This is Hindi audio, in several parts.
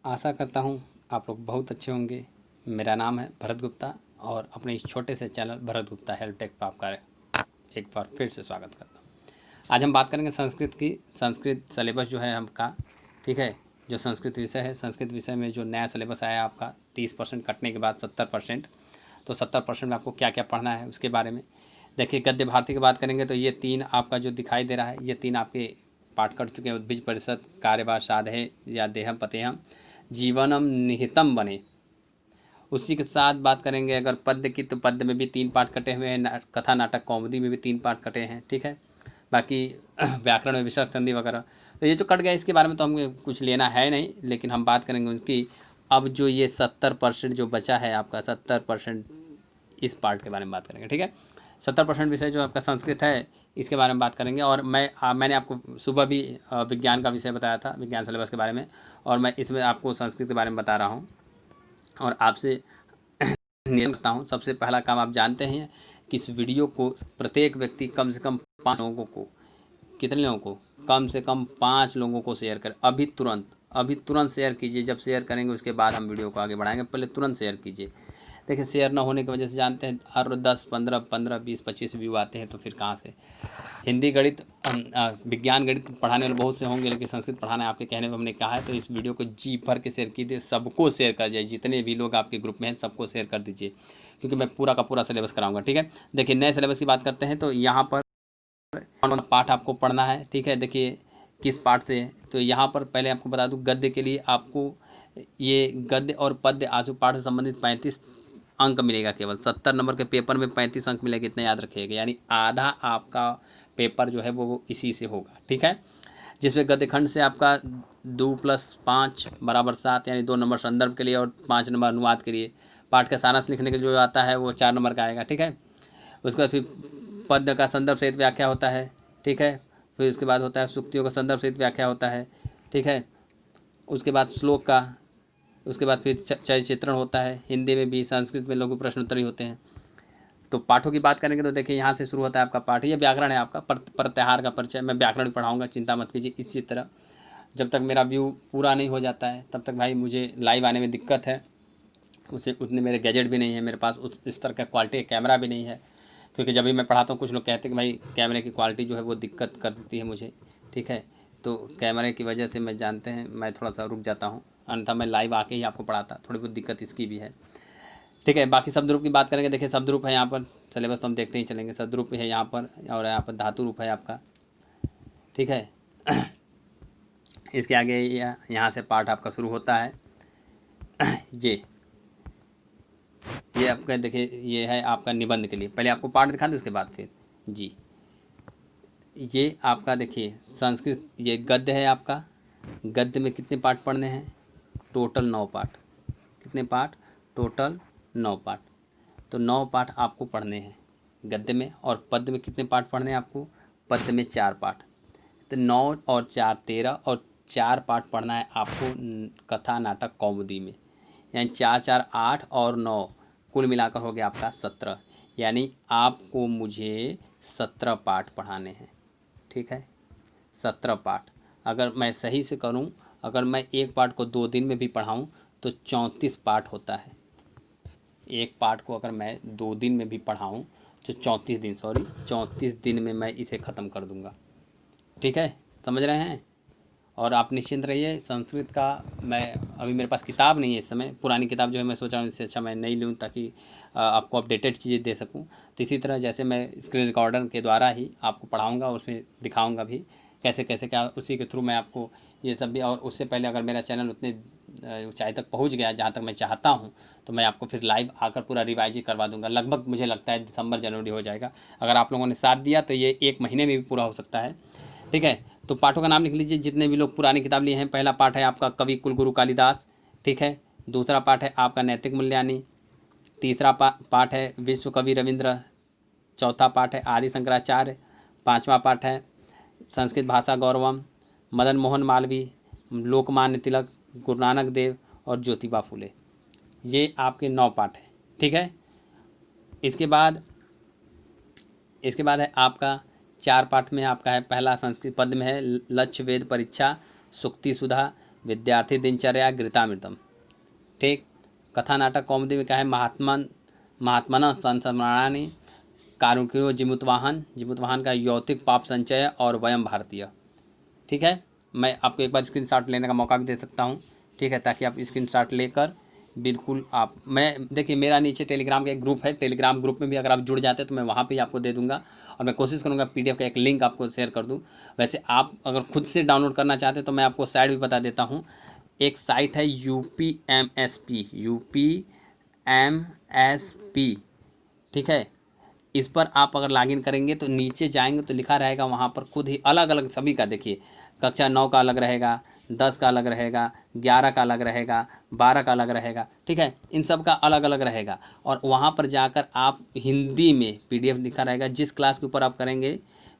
आशा करता हूँ आप लोग बहुत अच्छे होंगे। मेरा नाम है भरत गुप्ता और अपने इस छोटे से channel Bharat Gupta help tech पर आपका एक बार फिर से स्वागत करता हूँ। आज हम बात करेंगे संस्कृत की। संस्कृत सिलेबस जो है हमका, ठीक है, जो संस्कृत विषय है, संस्कृत विषय में जो नया सिलेबस आया आपका 30% कटने के बाद 70%, तो 70% में आपको क्या क्या पढ़ना है उसके बारे में देखिए। गद्य भारती की बात करेंगे तो ये 3 आपका जो दिखाई दे रहा है, ये 3 आपके पाठ कर चुके हैं। उद्भिज परिषद, कार्यवाह साधे या देहम पतेहम, जीवनम निहितम बने। उसी के साथ बात करेंगे अगर पद्य की, तो पद्य में भी 3 पाठ कटे हुए हैं। कथा नाटक कौमुदी में भी 3 पाठ कटे हैं, ठीक है। बाकी व्याकरण में विसर्ग संधि वगैरह, तो ये जो कट गया इसके बारे में तो हमें कुछ लेना है नहीं, लेकिन हम बात करेंगे उसकी। अब जो ये 70% जो बचा है आपका, 70% इस पार्ट के बारे में बात करेंगे, ठीक है। 70% विषय जो आपका संस्कृत है, इसके बारे में बात करेंगे। और मैंने आपको सुबह भी विज्ञान का विषय बताया था, विज्ञान सिलेबस के बारे में, और मैं इसमें आपको संस्कृत के बारे में बता रहा हूँ। और आपसे निवेदन करता हूँ, सबसे पहला काम आप जानते हैं कि इस वीडियो को प्रत्येक व्यक्ति कम से कम 5 लोगों को, कितने लोगों को, कम से कम 5 लोगों को शेयर करें। अभी तुरंत शेयर कीजिए। जब शेयर करेंगे उसके बाद हम वीडियो को आगे बढ़ाएंगे, पहले तुरंत शेयर कीजिए। देखिए, शेयर ना होने की वजह से जानते हैं हर 10 15 20 25 व्यू आते हैं, तो फिर कहाँ से। हिंदी गणित विज्ञान गणित पढ़ाने वाले बहुत से होंगे, लेकिन संस्कृत पढ़ाना है आपके कहने पर हमने कहा है, तो इस वीडियो को जी भर के शेयर कीजिए। सबको शेयर कर दीजिए, जितने भी लोग आपके ग्रुप में हैं सबको शेयर कर दीजिए, क्योंकि मैं पूरा का पूरा सिलेबस कराऊंगा, ठीक है। देखिए, नए सिलेबस की बात करते हैं तो यहाँ पर कौन पाठ आपको पढ़ना है, ठीक है। देखिए किस पाठ से, तो यहाँ पर पहले आपको बता दूँ, गद्य के लिए आपको ये गद्य और पद्य आजू पाठ से संबंधित 35 अंक मिलेगा। केवल 70 नंबर के पेपर में 35 अंक मिलेगा, इतना याद रखिएगा। यानी आधा आपका पेपर जो है वो इसी से होगा, ठीक है। जिसमें गद्य खंड से आपका 2 + 5 = 7, यानी 2 नंबर संदर्भ के लिए और 5 नंबर अनुवाद के लिए। पाठ का सारांश लिखने के जो आता है वो 4 नंबर का आएगा, ठीक है। उसके बाद फिर पद्य का संदर्भ सहित व्याख्या होता है, ठीक है। फिर उसके बाद होता है सूक्तियों का संदर्भ सहित व्याख्या होता है, ठीक है। उसके बाद श्लोक का, उसके बाद फिर चय चित्रण होता है। हिंदी में भी, संस्कृत में लघु प्रश्नोत्तरी होते हैं। तो पाठों की बात करेंगे तो देखिए यहाँ से शुरू होता है आपका पाठ। ये व्याकरण है आपका, प्रत्याहार का परिचय। मैं व्याकरण पढ़ाऊँगा, चिंता मत कीजिए। इसी तरह जब तक मेरा व्यू पूरा नहीं हो जाता है तब तक भाई मुझे लाइव आने में दिक्कत है। उसे उतने मेरे गैजेट भी नहीं है मेरे पास, उस इस तरह का क्वालिटी कैमरा भी नहीं है। क्योंकि जब भी मैं पढ़ाता हूँ कुछ लोग कहते हैं कि भाई कैमरे की क्वालिटी जो है वो दिक्कत कर देती है मुझे, ठीक है। तो कैमरे की वजह से मैं, जानते हैं, मैं थोड़ा सा रुक जाता हूँ, अन्यथा मैं लाइव आके ही आपको पढ़ाता। थोड़ी बहुत दिक्कत इसकी भी है, ठीक है। बाकी शब्द रूप की बात करेंगे। देखिए शब्द रूप है यहाँ पर, सिलेबस तो हम देखते ही चलेंगे। शब्द रूप है यहाँ पर, और यहाँ पर धातु रूप है आपका, ठीक है। इसके आगे यहाँ से पाठ आपका शुरू होता है। ये आपका देखिए, ये है आपका निबंध के लिए। पहले आपको पाठ दिखा दें, उसके बाद फिर जी। ये आपका देखिए संस्कृत, ये गद्य है आपका। गद्य में कितने पाठ पढ़ने हैं? टोटल 9 पाठ। कितने पाठ? टोटल 9 पाठ। तो 9 पाठ आपको पढ़ने हैं गद्य में। और पद्य में कितने पाठ पढ़ने हैं आपको? पद्य में 4 पाठ। तो 9 और 4 13, और 4 पाठ पढ़ना है आपको कथा नाटक कौमुदी में। यानी 4 4 8 और 9, कुल मिलाकर हो गया आपका 17। यानी आपको मुझे 17 पाठ पढ़ाने हैं, ठीक है। 17 पाठ अगर मैं सही से करूं, अगर मैं एक पाठ को 2 दिन में भी पढ़ाऊं तो 34 पाठ होता है। एक पाठ को अगर मैं 2 दिन में भी पढ़ाऊं तो 34 दिन में मैं इसे ख़त्म कर दूंगा, ठीक है। समझ रहे हैं। और आप निश्चिंत रहिए, संस्कृत का मैं, अभी मेरे पास किताब नहीं है इस समय, पुरानी किताब जो है मैं सोच रहा हूँ इससे अच्छा मैं नहीं लूँ, ताकि आपको अपडेटेड चीज़ें दे सकूँ। तो इसी तरह जैसे मैं स्क्रीन रिकॉर्डर के द्वारा ही आपको पढ़ाऊँगा, उसमें दिखाऊँगा भी कैसे कैसे क्या, उसी के थ्रू मैं आपको ये सब भी। और उससे पहले अगर मेरा चैनल उतने ऊंचाई तक पहुंच गया जहां तक मैं चाहता हूं, तो मैं आपको फिर लाइव आकर पूरा रिवाइज ही करवा दूंगा। लगभग मुझे लगता है दिसंबर जनवरी हो जाएगा। अगर आप लोगों ने साथ दिया तो ये 1 महीने में भी पूरा हो सकता है, ठीक है। तो पाठों का नाम लिख लीजिए जितने भी लोग पुरानी किताब लिए हैं। पहला पाठ है आपका कवि कुलगुरु कालिदास, ठीक है। दूसरा पाठ है आपका नैतिक मूल्यानि। तीसरा पाठ है विश्व कवि रविंद्र। चौथा पाठ है आदि शंकराचार्य। पांचवा पाठ है संस्कृत भाषा गौरवम, मदन मोहन मालवीय, लोकमान्य तिलक, गुरु नानक देव और ज्योतिबा फुले। ये आपके 9 पाठ हैं, ठीक है। इसके बाद है आपका 4 पाठ में आपका है, पहला संस्कृत पद्य में है लक्ष्य वेद परीक्षा, सुक्ति सुधा, विद्यार्थी दिनचर्या गीतामृतम। ठीक। कथा नाटक कॉमेडी में क्या है, महात्मन संस्मरणानि, कारुणिको जिमुतवाहन का यौतिक पाप संचय और वयम भारतीय। ठीक है, मैं आपको एक बार स्क्रीनशॉट लेने का मौका भी दे सकता हूँ। ठीक है, ताकि आप स्क्रीनशॉट लेकर बिल्कुल आप, मैं देखिए मेरा नीचे टेलीग्राम का एक ग्रुप है, टेलीग्राम ग्रुप में भी अगर आप जुड़ जाते हैं तो मैं वहाँ पे आपको दे दूंगा, और मैं कोशिश करूँगा पीडीएफ का एक लिंक आपको शेयर कर दूँ। वैसे आप अगर खुद से डाउनलोड करना चाहते हैं तो मैं आपको साइट भी बता देता हूँ। एक साइट है UPMSP, ठीक है। इस पर आप अगर लॉगिन करेंगे तो नीचे जाएंगे तो लिखा रहेगा वहाँ पर खुद ही अलग अलग सभी का, देखिए कक्षा 9 का अलग रहेगा, 10 का अलग रहेगा, 11 का अलग रहेगा, 12 का अलग रहेगा। ठीक है, इन सब का अलग अलग रहेगा, और वहाँ पर जाकर आप हिंदी में पीडीएफ लिखा रहेगा, जिस क्लास के ऊपर आप करेंगे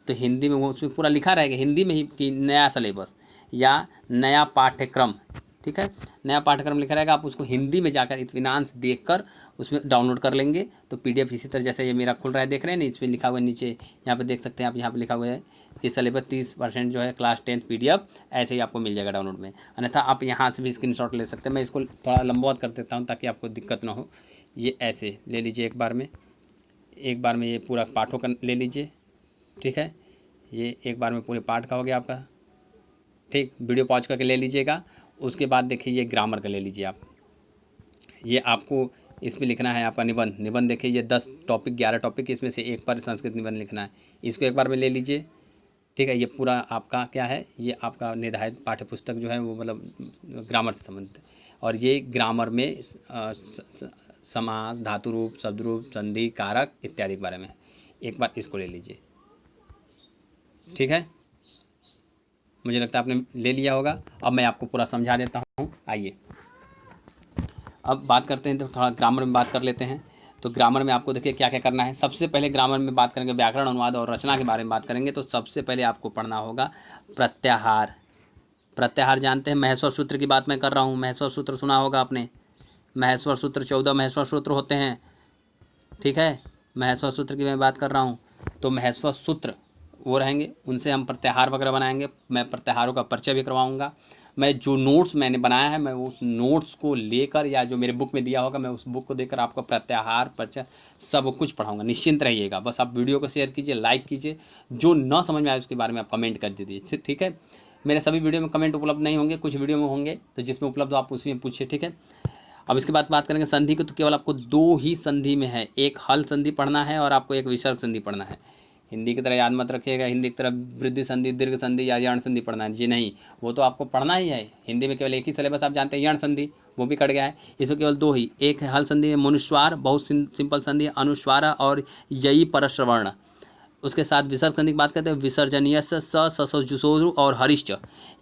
तो हिंदी में वो उसमें पूरा लिखा रहेगा हिंदी में ही कि नया सिलेबस या नया पाठ्यक्रम। ठीक है, नया पाठ्यक्रम लिखा रहेगा, आप उसको हिंदी में जाकर इत्मीनान से देखकर उसमें डाउनलोड कर लेंगे तो पीडीएफ इसी तरह जैसे ये मेरा खुल रहा है, देख रहे हैं ना, इसमें लिखा हुआ है नीचे, यहाँ पे देख सकते हैं आप, यहाँ पे लिखा हुआ है कि सिलेबस 30% जो है क्लास 10 पीडीएफ ऐसे ही आपको मिल जाएगा डाउनलोड में। अन्यथा आप यहाँ से भी स्क्रीनशॉट ले सकते हैं। मैं इसको थोड़ा लंबवत कर देता हूँ ताकि आपको दिक्कत ना हो। ये ऐसे ले लीजिए, एक बार में ये पूरा पाठों का ले लीजिए। ठीक है, ये एक बार में पूरे पाठ का हो गया आपका। ठीक, वीडियो पॉज करके ले लीजिएगा। उसके बाद देखिए ये ग्रामर का ले लीजिए आप, ये आपको इसमें लिखना है आपका निबंध। देखिए ये 10 टॉपिक 11 टॉपिक, इसमें से एक पर संस्कृत निबंध लिखना है, इसको एक बार में ले लीजिए। ठीक है, ये पूरा आपका क्या है, ये आपका निर्धारित पाठ्य पुस्तक जो है वो मतलब ग्रामर से संबंधित, और ये ग्रामर में समास, धातु रूप, शब्द रूप, संधि, कारक इत्यादि के बारे में। एक बार इसको ले लीजिए। ठीक है, मुझे लगता है आपने ले लिया होगा। अब मैं आपको पूरा समझा देता हूँ। आइए अब बात करते हैं, तो थोड़ा ग्रामर में बात कर लेते हैं। तो ग्रामर में आपको देखिए क्या क्या करना है। सबसे पहले ग्रामर में बात करेंगे, व्याकरण, अनुवाद और रचना के बारे में बात करेंगे। तो सबसे पहले आपको पढ़ना होगा प्रत्याहार। प्रत्याहार जानते हैं, महेश्वर सूत्र की बात मैं कर रहा हूँ। महेश्वर सूत्र सुना होगा आपने, महेश्वर सूत्र 14 महेश्वर सूत्र होते हैं। ठीक है, महेश्वर सूत्र की मैं बात कर रहा हूँ। तो महेश्वर सूत्र वो रहेंगे, उनसे हम प्रत्याहार वगैरह बनाएंगे। मैं प्रत्याहारों का परिचय भी करवाऊंगा। मैं जो नोट्स मैंने बनाया है, मैं उस नोट्स को लेकर, या जो मेरे बुक में दिया होगा मैं उस बुक को देकर आपको प्रत्याहार परिचय सब कुछ पढ़ाऊंगा। निश्चिंत रहिएगा, बस आप वीडियो को शेयर कीजिए, लाइक कीजिए। जो न समझ में आए उसके बारे में आप कमेंट कर दीजिए। ठीक है, मेरे सभी वीडियो में कमेंट उपलब्ध नहीं होंगे, कुछ वीडियो में होंगे, तो जिसमें उपलब्ध हो आप उसी में पूछिए। ठीक है, अब इसके बाद बात करेंगे संधि की। तो केवल आपको 2 ही संधि में है, एक हल संधि पढ़ना है और आपको एक विसर्ग संधि पढ़ना है। हिंदी की तरह याद मत रखिएगा, हिंदी की तरह वृद्धि संधि, दीर्घ संधि या यण संधि पढ़ना है, जी नहीं, वो तो आपको पढ़ना ही है। हिंदी में केवल एक ही सिलेबस आप जानते हैं, यण संधि, वो भी कट गया है। इसमें केवल 2 ही, एक है हल संधि में मनुस्वार, बहुत सिंपल संधि, अनुस्वार और यई परश्रवर्ण। उसके साथ विसर्ग संधि की बात करते हैं, विसर्जनीय ससुजु और हरिश्च,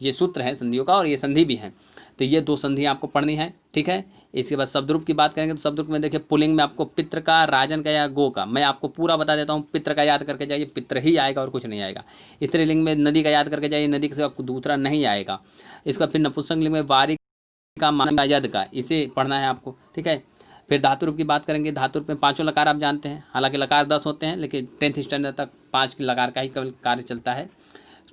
ये सूत्र है संधियों का, और ये संधि भी है। तो ये 2 संधि आपको पढ़नी है। ठीक है, इसके बाद शब्द रूप की बात करेंगे। तो शब्द रूप में देखिए, पुल्लिंग में आपको पितृ का, राजन का या गो का, मैं आपको पूरा बता देता हूँ। पितृ का याद करके जाइए, पितृ ही आएगा और कुछ नहीं आएगा। स्त्रीलिंग में नदी का याद करके जाइए, नदी के सिवा दूसरा नहीं आएगा। इसका फिर नपुंसक लिंग में वारी का, मान का, यद का, इसे पढ़ना है आपको। ठीक है, फिर धातु रूप की बात करेंगे। धातु रूप में 5 लकार आप जानते हैं, हालांकि लकार 10 होते हैं, लेकिन 10th स्टैंडर्ड तक 5 लकार का ही केवल कार्य चलता है।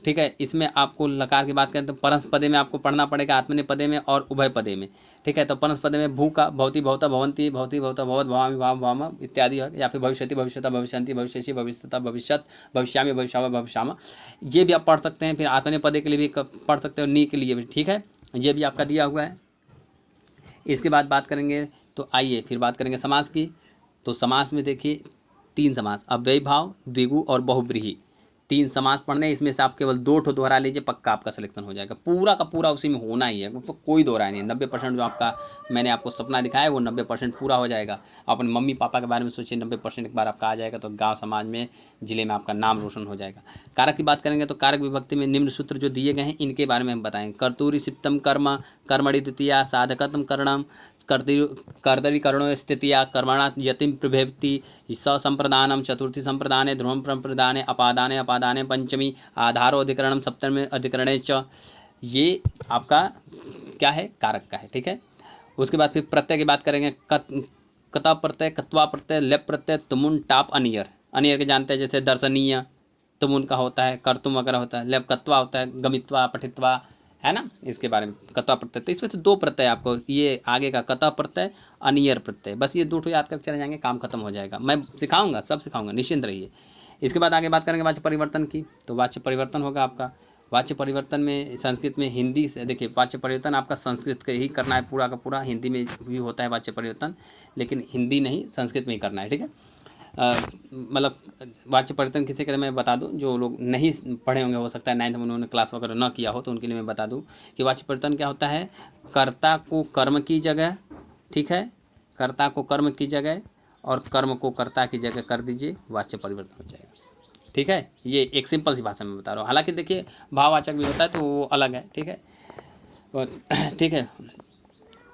ठीक है, इसमें आपको लकार की बात करें तो परस पदे में आपको पढ़ना पड़ेगा, आत्मनेपदे पदे में और उभय पदे में। ठीक है, तो परस पदे में भू का, भवती भवता भवंती, भवती भवता भवत, भवामी भाव भाम इत्यादि है, या फिर भविष्यति भविष्यता भविष्यंति भविष्यसी भविष्यता भविष्यत भविष्यामी भविष्यावा भविष्यामा, ये भी आप पढ़ सकते हैं। फिर आत्मनेपदे के लिए भी पढ़ सकते हो, नी के लिए भी। ठीक है, ये भी आपका दिया हुआ है। इसके बाद बात करेंगे, तो आइए फिर बात करेंगे समास की। तो समास में देखिए 3 समास, अव्ययी भाव, द्विगु और बहुब्रीहि, 3 समास पढ़ने। इसमें से आप केवल 2 दोहरा लीजिए, पक्का आपका सिलेक्शन हो जाएगा। पूरा का पूरा उसी में होना ही है, तो कोई दोहरा नहीं है। 90% जो आपका मैंने आपको सपना दिखाया है वो 90% पूरा हो जाएगा। अपने मम्मी पापा के बारे में सोचिए, 90% एक बार आपका आ जाएगा तो गाँव समाज में, जिले में आपका नाम रोशन हो जाएगा। कारक की बात करेंगे तो कारक विभक्ति में निम्न सूत्र जो दिए गए हैं इनके बारे में हम बताएंगे। कर्तूरी सिप्तम कर्म, कर्मणि द्वितीया, साधकतम करणम, कर्तरी करणो स्थितिया, कर्मणा यतिम प्रभेति, ससंप्रदानम, चतुर्थी संप्रदाने, ध्रुवम संप्रदाने, अपादाने अपादाने, पंचमी आधारो अधिकरणम, सप्तमी अधिकरणे च, ये आपका क्या है, कारक का है। ठीक है, उसके बाद फिर प्रत्यय की बात करेंगे। कता प्रत्यय, कत्वा प्रत्यय, लेप प्रत्यय, तुमुन, टाप, अनियर। अनियर के जानते हैं, जैसे दर्शनीय तुमुन का होता है, कर्तुम वगैरह होता है। लेप कत्वा होता है, गमित्वा, पठित्वा, है ना, इसके बारे में कतः प्रत्यय। तो इसमें से 2 प्रत्यय आपको, ये आगे का कतः प्रत्यय, अनियर प्रत्यय, बस ये 2 ठो याद करके चले जाएंगे, काम खत्म हो जाएगा। मैं सिखाऊंगा, सब सिखाऊंगा, निश्चिंत रहिए। इसके बाद आगे बात करेंगे वाच्य परिवर्तन की। तो वाच्य परिवर्तन होगा आपका, वाच्य परिवर्तन में संस्कृत में हिंदी से, देखिए वाच्य परिवर्तन आपका संस्कृत का ही करना है पूरा का पूरा, हिंदी में भी होता है वाच्य परिवर्तन, लेकिन हिंदी नहीं संस्कृत में ही करना है, ठीक है। मतलब वाच्य परिवर्तन किसे कहते हैं मैं बता दूं, जो लोग नहीं पढ़े होंगे, हो सकता है 9th में उन्होंने क्लास वगैरह न किया हो, तो उनके लिए मैं बता दूं कि वाच्य परिवर्तन क्या होता है। कर्ता को कर्म की जगह, ठीक है, कर्ता को कर्म की जगह और कर्म को कर्ता की जगह कर दीजिए, वाच्य परिवर्तन हो जाएगा, ठीक है। ये एक सिंपल सी भाषा में बता रहा हूँ, हालांकि देखिए भाववाचक भी होता है तो वो अलग है, ठीक है। ठीक है,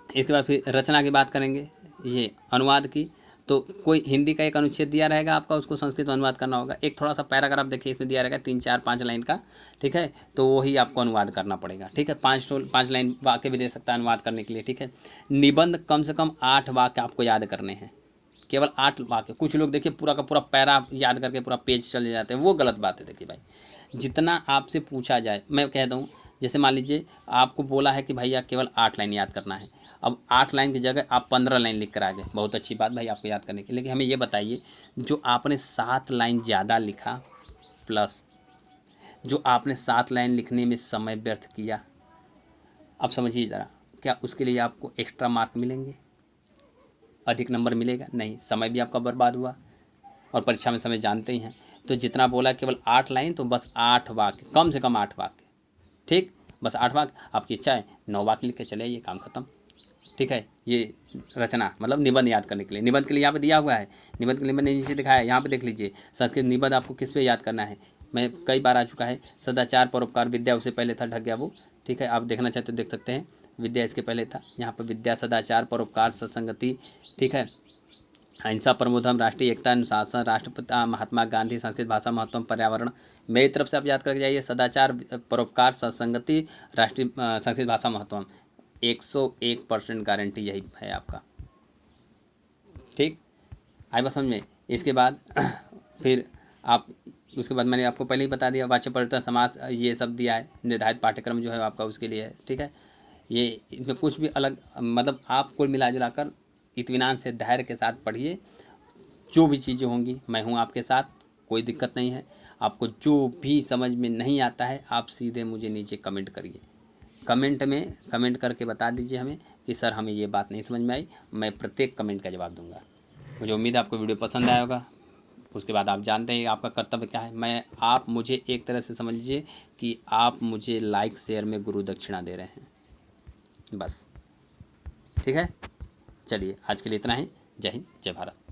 इसके बाद फिर रचना की बात करेंगे, ये अनुवाद की। तो कोई हिंदी का एक अनुच्छेद दिया रहेगा आपका, उसको संस्कृत में अनुवाद करना होगा। एक थोड़ा सा पैराग्राफ देखिए इसमें दिया रहेगा 3 4 5 लाइन का, ठीक है, तो वही आपको अनुवाद करना पड़ेगा, ठीक है। 5 लाइन वाक्य भी दे सकता है अनुवाद करने के लिए, ठीक है। निबंध कम से कम 8 वाक्य आपको याद करने हैं, केवल 8 वाक्य। कुछ लोग देखिए पूरा का पूरा पैरा याद करके पूरा पेज चले जाते हैं, वो गलत बात है। देखिए भाई, जितना आपसे पूछा जाए, मैं कहता हूँ जैसे मान लीजिए आपको बोला है कि भैया केवल 8 लाइन याद करना है, अब 8 लाइन की जगह आप 15 लाइन लिख कर आ गए, बहुत अच्छी बात भाई आपको याद करने की। लेकिन हमें ये बताइए, जो आपने 7 लाइन ज़्यादा लिखा प्लस जो आपने 7 लाइन लिखने में समय व्यर्थ किया, अब समझिए ज़रा, क्या उसके लिए आपको एक्स्ट्रा मार्क मिलेंगे, अधिक नंबर मिलेगा? नहीं, समय भी आपका बर्बाद हुआ, और परीक्षा में समय जानते ही हैं। तो जितना बोला केवल 8 लाइन, तो बस 8 वाक्य, कम से कम 8 वाक्य, ठीक, बस 8 वाक्य। आपकी इच्छा है 9 वाक्य लिख के चले आइए, काम खत्म, ठीक है। ये रचना मतलब निबंध याद करने के लिए, निबंध के लिए यहाँ पे दिया हुआ है, निबंध के लिए मैंने नीचे दिखाया है, यहाँ पे देख लीजिए। संस्कृत निबंध आपको किस पे याद करना है, मैं कई बार आ चुका है, सदाचार परोपकार विद्या, उससे पहले था, ढक गया वो, ठीक है। आप देखना चाहते हो देख सकते हैं, विद्या इसके पहले था, यहाँ पर विद्या, सदाचार, परोपकार, सत्संगति, ठीक है, अहिंसा, प्रबोधन, राष्ट्रीय एकता, अनुशासन, राष्ट्रपिता महात्मा गांधी, संस्कृत भाषा महत्व, पर्यावरण। मेरी तरफ से आप याद करके जाइए, सदाचार, परोपकार, सत्संगति, राष्ट्रीय संस्कृत भाषा महत्व, 101% गारंटी यही है आपका, ठीक, आई बात समझ में। इसके बाद फिर आप, उसके बाद मैंने आपको पहले ही बता दिया, वाच्य परिवर्तन, समास, ये सब दिया है, निर्धारित पाठ्यक्रम जो है आपका उसके लिए है, ठीक है। ये इसमें कुछ भी अलग, मतलब आप कुल मिला जुला कर इत्मीनान से धैर्य के साथ पढ़िए, जो भी चीज़ें होंगी मैं हूँ आपके साथ, कोई दिक्कत नहीं है। आपको जो भी समझ में नहीं आता है आप सीधे मुझे नीचे कमेंट करिए, कमेंट में कमेंट करके बता दीजिए हमें कि सर हमें ये बात नहीं समझ में आई, मैं प्रत्येक कमेंट का जवाब दूंगा। मुझे उम्मीद है आपको वीडियो पसंद आया होगा। उसके बाद आप जानते हैं आपका कर्तव्य क्या है, आप मुझे एक तरह से समझ लीजिए कि आप मुझे लाइक शेयर में गुरु दक्षिणा दे रहे हैं, बस, ठीक है। चलिए आज के लिए इतना ही, जय हिंद, जय भारत।